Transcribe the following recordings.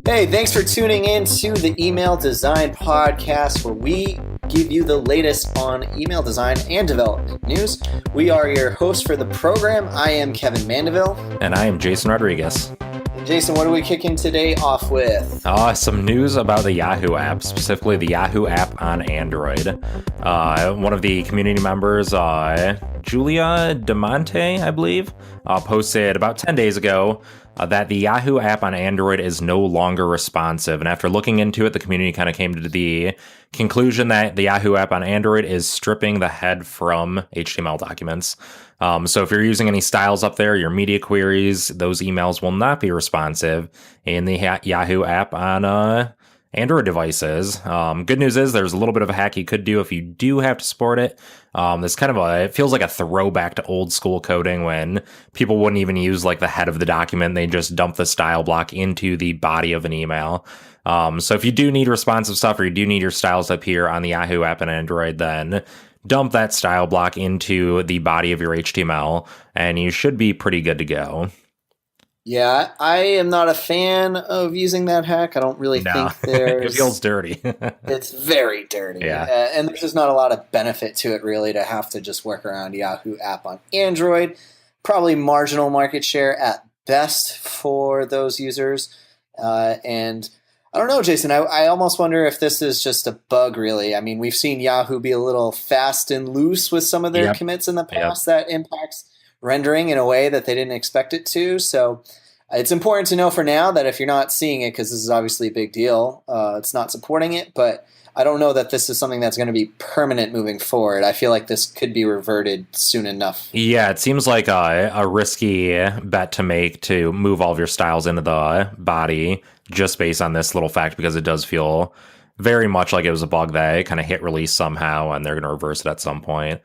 Hey, thanks for tuning in to the Email Design Podcast, where we give you the latest on email design and development news. We are your hosts for the program. I am Kevin Mandeville. And I am Jason Rodriguez. Jason, what are we kicking today off with? Some news about the Yahoo app, specifically the Yahoo app on Android. One of the community members, Julia DeMonte, I believe, posted about 10 days ago that the Yahoo app on Android is no longer responsive. And after looking into it, the community kind of came to the conclusion that the Yahoo app on Android is stripping the head from HTML documents. So if you're using any styles up there, your media queries, those emails will not be responsive in the Yahoo app on Android devices. Good news is there's a little bit of a hack you could do if you do have to support it. This kind of it feels like a throwback to old school coding when people wouldn't even use like the head of the document. They just dump the style block into the body of an email. So if you do need responsive stuff or you do need your styles to appear on the Yahoo app on Android, then dump that style block into the body of your HTML and you should be pretty good to go. Yeah, I am not a fan of using that hack. I don't really think there's... It feels dirty. It's very dirty. Yeah. And there's just not a lot of benefit to it, really, to have to just work around Yahoo app on Android. Probably marginal market share at best for those users. And I don't know, Jason, I almost wonder if this is just a bug, really. I mean, we've seen Yahoo be a little fast and loose with some of their commits in the past that impacts rendering in a way that they didn't expect it to. So it's important to know for now that if you're not seeing it, because this is obviously a big deal, it's not supporting it, but I don't know that this is something that's going to be permanent moving forward. I feel like this could be reverted soon enough. Yeah, it seems like a risky bet to make to move all of your styles into the body just based on this little fact, because it does feel very much like it was a bug that kind of hit release somehow and they're going to reverse it at some point.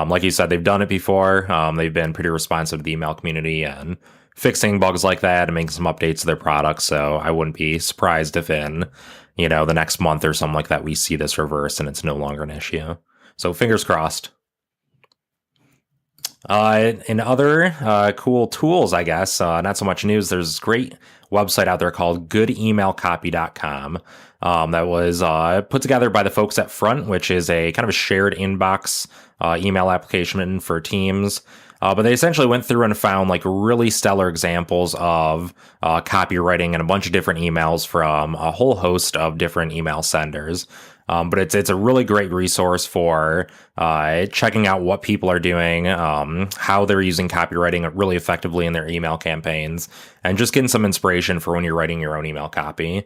Like you said, they've done it before. They've been pretty responsive to the email community and fixing bugs like that and making some updates to their products. So I wouldn't be surprised if in, the next month or something like that, we see this reverse and it's no longer an issue. So fingers crossed. In other cool tools, I guess, not so much news, there's this great website out there called goodemailcopy.com that was put together by the folks at Front, which is a kind of a shared inbox email application for teams. But they essentially went through and found like really stellar examples of copywriting and a bunch of different emails from a whole host of different email senders. But it's a really great resource for checking out what people are doing, how they're using copywriting really effectively in their email campaigns, and just getting some inspiration for when you're writing your own email copy.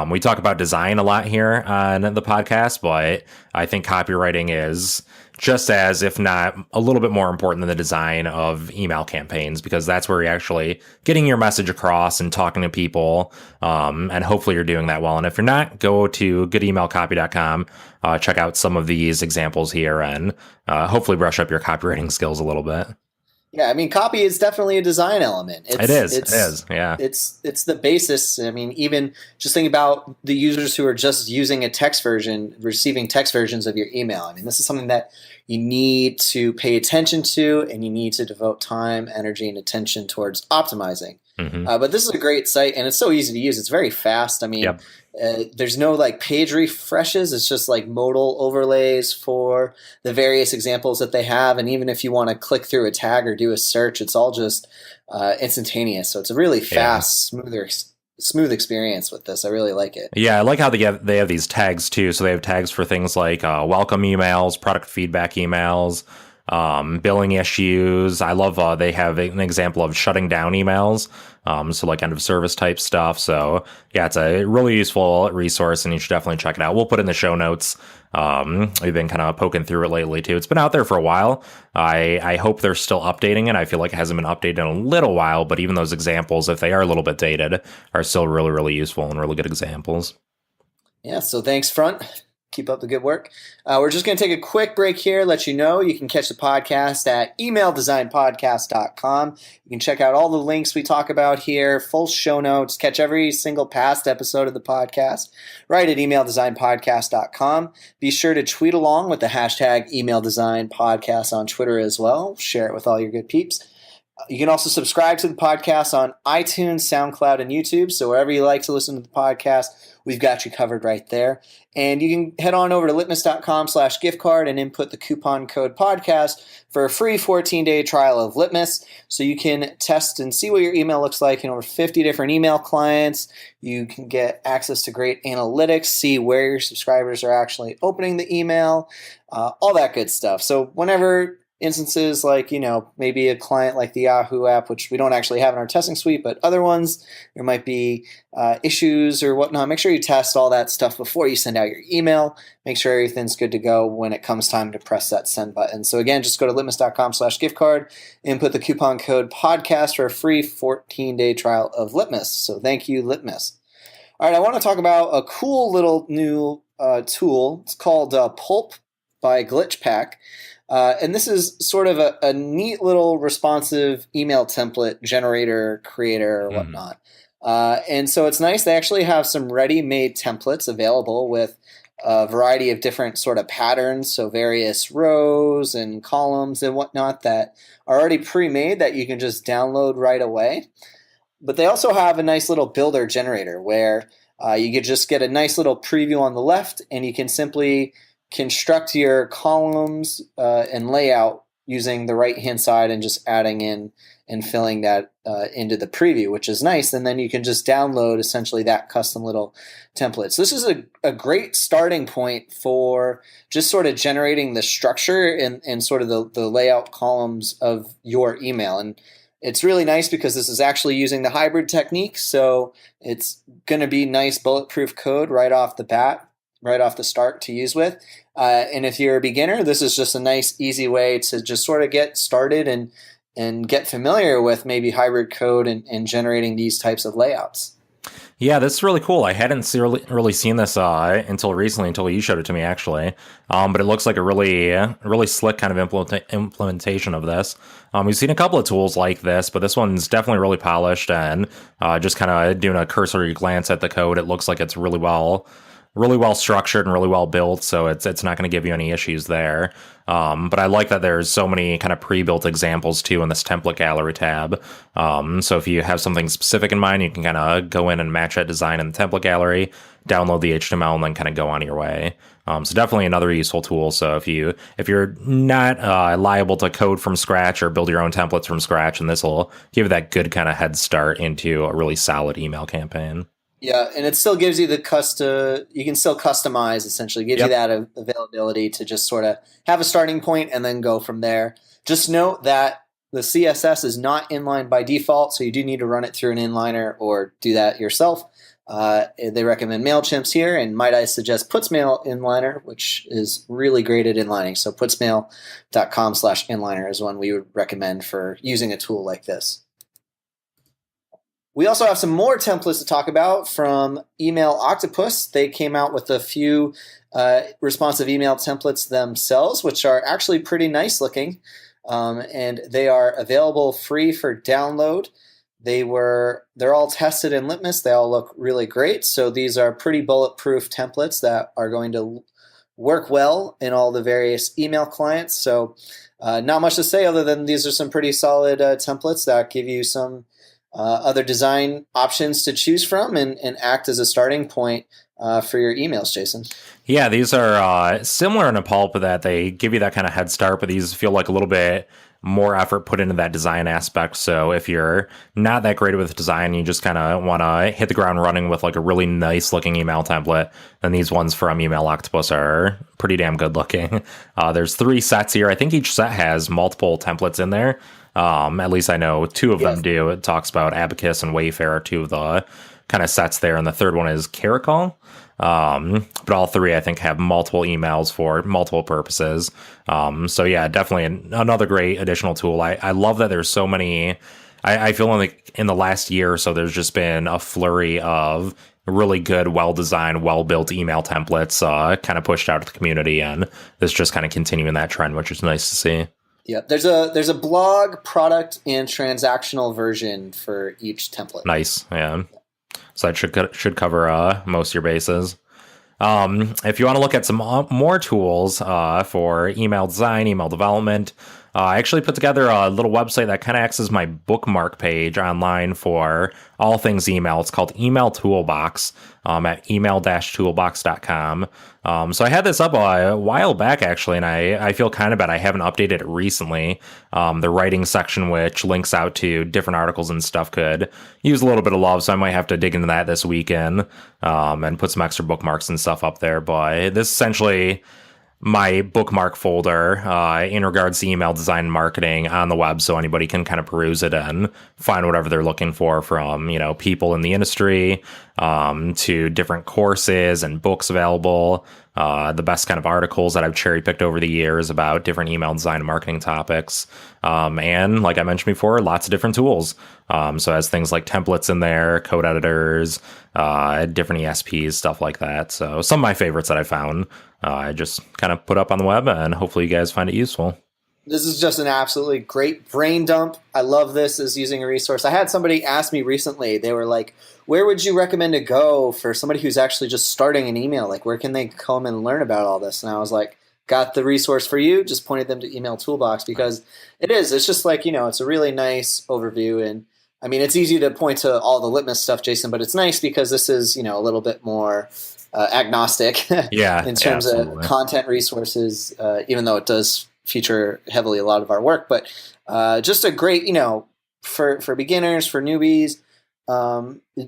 We talk about design a lot here on the podcast, but I think copywriting is just as, if not a little bit more important than the design of email campaigns, because that's where you're actually getting your message across and talking to people. And hopefully you're doing that well. And if you're not, go to goodemailcopy.com, check out some of these examples here and hopefully brush up your copywriting skills a little bit. Yeah, I mean, copy is definitely a design element. It is. Yeah. It's the basis. I mean, even just think about the users who are just using a text version, receiving text versions of your email. I mean, this is something that you need to pay attention to, and you need to devote time, energy, and attention towards optimizing. Mm-hmm. But this is a great site, and it's so easy to use. It's very fast. I mean, there's no like page refreshes. It's just like modal overlays for the various examples that they have. And even if you want to click through a tag or do a search, it's all just instantaneous. So it's a really fast, smooth experience with this. I really like it. Yeah, I like how they have these tags too. So they have tags for things like welcome emails, product feedback emails, billing issues. I love they have an example of shutting down emails. So like end of service type stuff. So yeah, it's a really useful resource and you should definitely check it out. We'll put it in the show notes. We've been kind of poking through it lately too. It's been out there for a while. I hope they're still updating it. I feel like it hasn't been updated in a little while, but even those examples, if they are a little bit dated, are still really, really useful and really good examples. Yeah. So thanks, Front. Keep up the good work. We're just going to take a quick break here, let you know you can catch the podcast at emaildesignpodcast.com. You can check out all the links we talk about here, full show notes, catch every single past episode of the podcast right at emaildesignpodcast.com. Be sure to tweet along with the hashtag emaildesignpodcast on Twitter as well. Share it with all your good peeps. You can also subscribe to the podcast on iTunes, SoundCloud, and YouTube. So wherever you like to listen to the podcast, we've got you covered right there. And you can head on over to litmus.com/gift card and input the coupon code podcast for a free 14-day trial of Litmus. So you can test and see what your email looks like in over 50 different email clients. You can get access to great analytics, see where your subscribers are actually opening the email, all that good stuff. So whenever instances like, maybe a client like the Yahoo app, which we don't actually have in our testing suite, but other ones, there might be issues or whatnot. Make sure you test all that stuff before you send out your email. Make sure everything's good to go when it comes time to press that send button. So again, just go to litmus.com/gift card and put the coupon code podcast for a free 14-day trial of Litmus. So thank you, Litmus. All right, I want to talk about a cool little new tool. It's called Pulp by GlitchPack. And this is sort of a neat little responsive email template generator, creator, or whatnot. And so it's nice. They actually have some ready-made templates available with a variety of different sort of patterns, so various rows and columns and whatnot that are already pre-made that you can just download right away. But they also have a nice little builder generator where you could just get a nice little preview on the left, and you can simply construct your columns and layout using the right-hand side and just adding in and filling that into the preview, which is nice. And then you can just download essentially that custom little template. So this is a great starting point for just sort of generating the structure and sort of the layout columns of your email. And it's really nice because this is actually using the hybrid technique. So it's going to be nice bulletproof code right off the bat, right off the start to use with. And if you're a beginner, this is just a nice, easy way to just sort of get started and get familiar with maybe hybrid code and generating these types of layouts. Yeah, this is really cool. I hadn't really seen this until recently, until you showed it to me, actually. But it looks like a really slick kind of implementation of this. We've seen a couple of tools like this, but this one's definitely really polished, and just kind of doing a cursory glance at the code, it looks like it's really well structured and really well built, so it's not going to give you any issues there. But I like that there's so many kind of pre-built examples too in this template gallery tab. So if you have something specific in mind, you can kind of go in and match that design in the template gallery, download the HTML, and then kind of go on your way. So definitely another useful tool. So if you're not liable to code from scratch or build your own templates from scratch, and this will give you that good kind of head start into a really solid email campaign. Yeah, and it still gives you you can still customize, essentially. It gives you that availability to just sort of have a starting point and then go from there. Just note that the CSS is not inline by default, so you do need to run it through an inliner or do that yourself. They recommend MailChimps here, and might I suggest Putsmail inliner, which is really great at inlining. So putsmail.com/inliner is one we would recommend for using a tool like this. We also have some more templates to talk about from Email Octopus. They came out with a few responsive email templates themselves, which are actually pretty nice looking, and they are available free for download. They're all tested in Litmus. They all look really great. So these are pretty bulletproof templates that are going to work well in all the various email clients. So not much to say other than these are some pretty solid templates that give you some other design options to choose from and act as a starting point for your emails, Jason. Yeah, these are similar in a pulp that they give you that kind of head start, but these feel like a little bit more effort put into that design aspect. So if you're not that great with design, you just kind of want to hit the ground running with like a really nice looking email template, then these ones from Email Octopus are pretty damn good looking. There's 3 sets here. I think each set has multiple templates in there. At least I know 2 of them do. It talks about Abacus and Wayfair, 2 of the kind of sets there, and the third one is Caracol. But all 3, I think, have multiple emails for multiple purposes. So yeah, definitely another great additional tool. I love that there's so many. I feel like in the last year or so, there's just been a flurry of really good, well-designed, well-built email templates kind of pushed out to the community, and this just kind of continuing that trend, which is nice to see. Yeah, there's a blog, product, and transactional version for each template. Nice, yeah. So that should cover most of your bases. If you want to look at some more tools for email design, email development, I actually put together a little website that kind of acts as my bookmark page online for all things email. It's called Email Toolbox at email-toolbox.com. So I had this up a while back, actually, and I feel kind of bad I haven't updated it recently. The writing section, which links out to different articles and stuff, could use a little bit of love, so I might have to dig into that this weekend and put some extra bookmarks and stuff up there. But this essentially my bookmark folder in regards to email design and marketing on the web, so anybody can kind of peruse it and find whatever they're looking for, from people in the industry to different courses and books available, the best kind of articles that I've cherry picked over the years about different email design and marketing topics, and like I mentioned before, lots of different tools. So it has things like templates in there, code editors, different ESPs, stuff like that. So some of my favorites that I found, I just kind of put up on the web, and hopefully you guys find it useful. This is just an absolutely great brain dump. I love this as using a resource. I had somebody ask me recently, they were like, where would you recommend to go for somebody who's actually just starting an email? Like, where can they come and learn about all this? And I was like, got the resource for you. Just pointed them to Email Toolbox, because it's just like, it's a really nice overview. And I mean, it's easy to point to all the Litmus stuff, Jason, but it's nice because this is, a little bit more agnostic in terms of content resources, even though it does feature heavily a lot of our work. But just a great, for beginners, for newbies,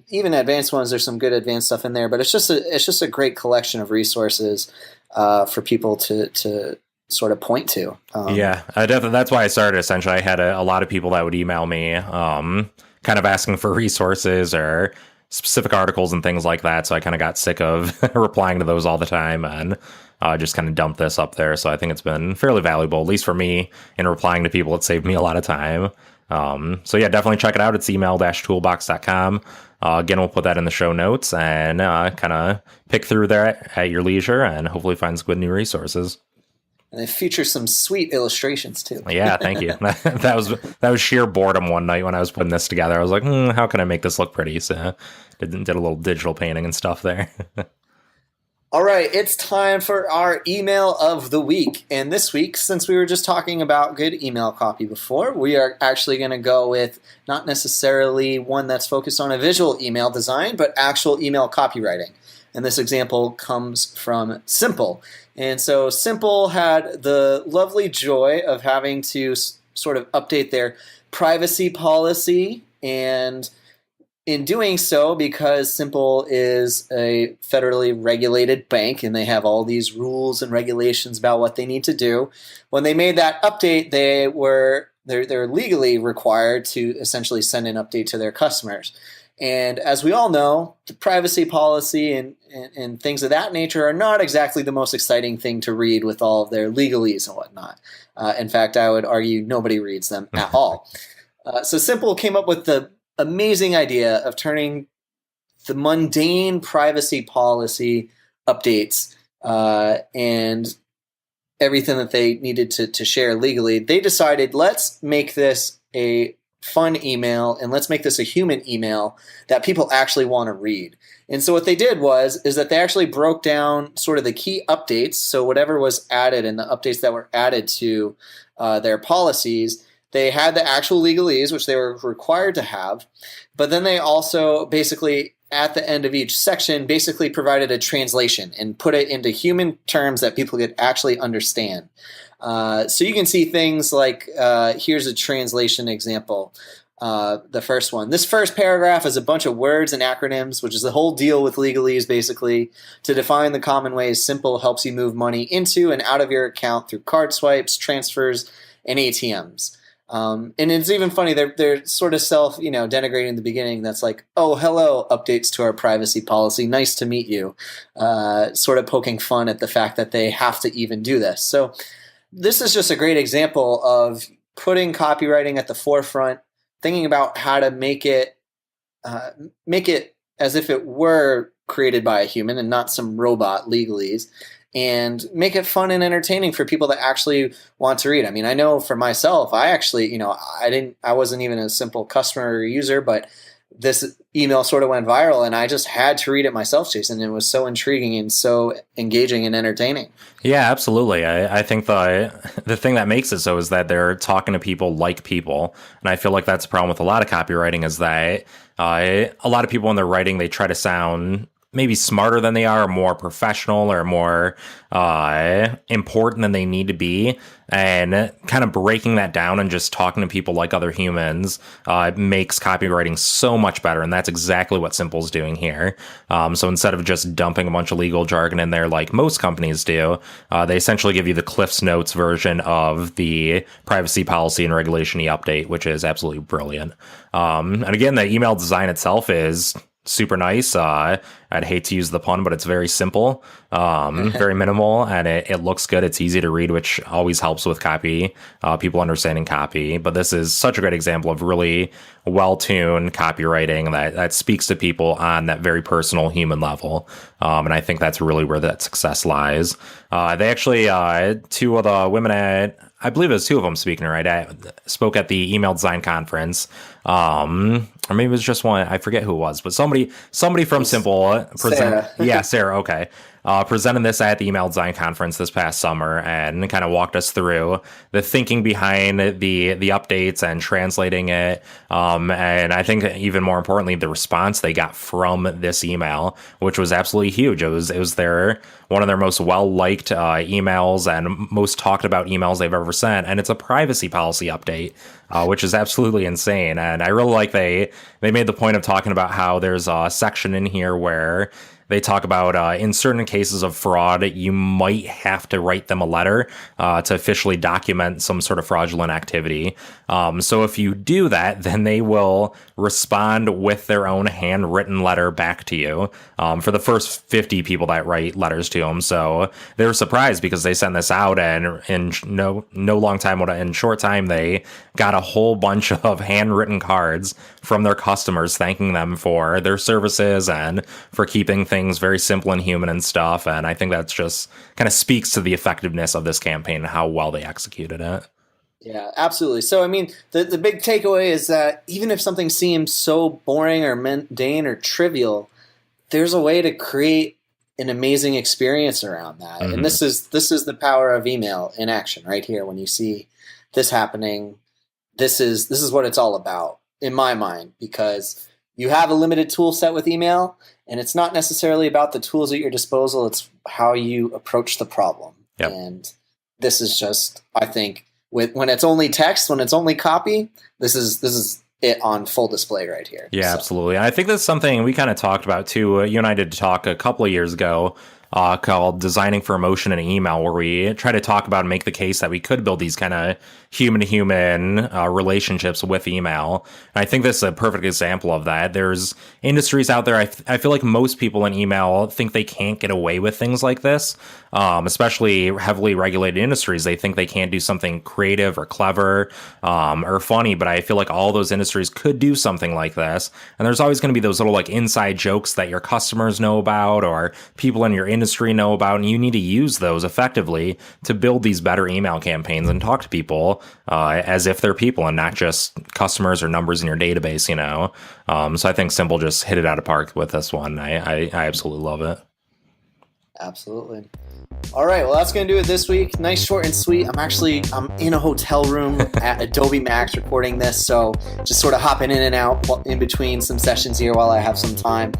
even advanced ones, there's some good advanced stuff in there. But it's just a great collection of resources for people to sort of point to. Definitely. That's why I started. Essentially, I had a lot of people that would email me kind of asking for resources or specific articles and things like that. So I kind of got sick of replying to those all the time, and just kind of dumped this up there. So I think it's been fairly valuable, at least for me, in replying to people. It saved me a lot of time. So yeah, definitely check it out. It's email-toolbox.com. Again, we'll put that in the show notes, and kind of pick through there at your leisure, and hopefully find some good new resources. And it features some sweet illustrations too. Yeah, thank you. that was sheer boredom one night when I was putting this together. I was like, how can I make this look pretty? So did a little digital painting and stuff there. All right, it's time for our email of the week. And this week, since we were just talking about good email copy before, we are actually going to go with not necessarily one that's focused on a visual email design, but actual email copywriting. And this example comes from Simple. And so Simple had the lovely joy of having to sort of update their privacy policy, and in doing so, because Simple is a federally regulated bank and they have all these rules and regulations about what they need to do, when they made that update, they're legally required to essentially send an update to their customers. And as we all know, the privacy policy and things of that nature are not exactly the most exciting thing to read with all of their legalese and whatnot. In fact, I would argue nobody reads them at all. So Simple came up with the amazing idea of turning the mundane privacy policy updates and everything that they needed to share legally. They decided, let's make this a fun email, and let's make this a human email that people actually want to read. And so what they did is that they actually broke down sort of the key updates, so whatever was added and the updates that were added to their policies. They had the actual legalese, which they were required to have, but then they also basically, at the end of each section, basically provided a translation and put it into human terms that people could actually understand. So you can see things like, here's a translation example. The first one. This first paragraph is a bunch of words and acronyms, which is the whole deal with legalese, basically, to define the common ways Simple helps you move money into and out of your account through card swipes, transfers, and ATMs. And it's even funny, they're sort of denigrating in the beginning. That's like, oh, hello, updates to our privacy policy. Nice to meet you. Sort of poking fun at the fact that they have to even do this. So this is just a great example of putting copywriting at the forefront, thinking about how to make it as if it were created by a human and not some robot legalese, and make it fun and entertaining for people that actually want to read. I mean, I know for myself, I actually, I wasn't even a Simple customer or user, but this email sort of went viral, and I just had to read it myself, Jason. It was so intriguing and so engaging and entertaining. Yeah, absolutely. I think the thing that makes it so is that they're talking to people like people. And I feel like that's a problem with a lot of copywriting is that a lot of people when they're writing, they try to sound maybe smarter than they are, or more professional, or more important than they need to be. And kind of breaking that down and just talking to people like other humans makes copywriting so much better. And that's exactly what Simple's doing here. So instead of just dumping a bunch of legal jargon in there like most companies do, they essentially give you the Cliff's Notes version of the privacy policy and regulation update, which is absolutely brilliant. And again, the email design itself is super nice. I'd hate to use the pun, but it's very simple, very minimal, and it looks good. It's easy to read, which always helps with copy, people understanding copy. But this is such a great example of really well-tuned copywriting that speaks to people on that very personal human level. And I think that's really where that success lies. They actually, two of the women I believe it was two of them speaking, right? Spoke at the email design conference. Or maybe it was just one. I forget who it was, but somebody from Simple Sarah. Yeah, Sarah. Okay. Presented this at the email design conference this past summer and kind of walked us through the thinking behind the updates and translating it. And I think even more importantly, the response they got from this email, which was absolutely huge. It was one of their most well-liked emails and most talked about emails they've ever sent. And it's a privacy policy update, which is absolutely insane. And I really like they made the point of talking about how there's a section in here where they talk about in certain cases of fraud, you might have to write them a letter to officially document some sort of fraudulent activity. So if you do that, then they will respond with their own handwritten letter back to you for the first 50 people that write letters to them. So they were surprised because they sent this out, and in short time, they got a whole bunch of handwritten cards from their customers thanking them for their services and for keeping things very simple and human and stuff. And I think that's just kind of speaks to the effectiveness of this campaign and how well they executed it. Yeah, absolutely. So, I mean, the big takeaway is that even if something seems so boring or mundane or trivial, there's a way to create an amazing experience around that. Mm-hmm. And this is the power of email in action right here. When you see this happening, this is what it's all about in my mind, because you have a limited tool set with email, and it's not necessarily about the tools at your disposal. It's how you approach the problem. Yep. And this is just, I think, when it's only text, when it's only copy, this is it on full display right here. Yeah, so. Absolutely. And I think that's something we kind of talked about too. You and I did talk a couple of years ago called Designing for Emotion in Email, where we try to talk about and make the case that we could build these kind of human-to-human relationships with email. And I think this is a perfect example of that. There's industries out there, I feel like most people in email think they can't get away with things like this, especially heavily regulated industries. They think they can't do something creative or clever or funny, but I feel like all those industries could do something like this. And there's always going to be those little like inside jokes that your customers know about or people in your industry know about, and you need to use those effectively to build these better email campaigns and talk to people as if they're people and not just customers or numbers in your database, you know. So I think Simple just hit it out of park with this one. I absolutely love it. Absolutely. All right, well, that's going to do it this week. Nice, short, and sweet. I'm in a hotel room at Adobe Max recording this, so just sort of hopping in and out in between some sessions here while I have some time.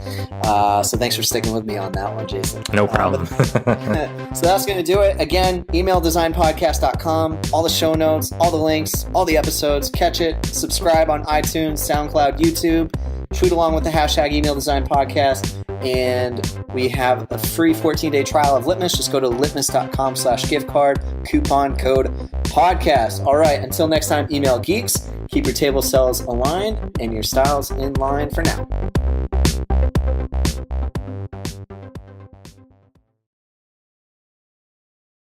So thanks for sticking with me on that one, Jason. No problem. So that's going to do it. Again, emaildesignpodcast.com, all the show notes, all the links, all the episodes. Catch it. Subscribe on iTunes, SoundCloud, YouTube. Tweet along with the hashtag Email Design Podcast. And we have a free 14-day trial of Litmus. Just go to litmus.com/gift card, coupon code podcast. All right, until next time, email geeks, keep your table cells aligned and your styles in line for now.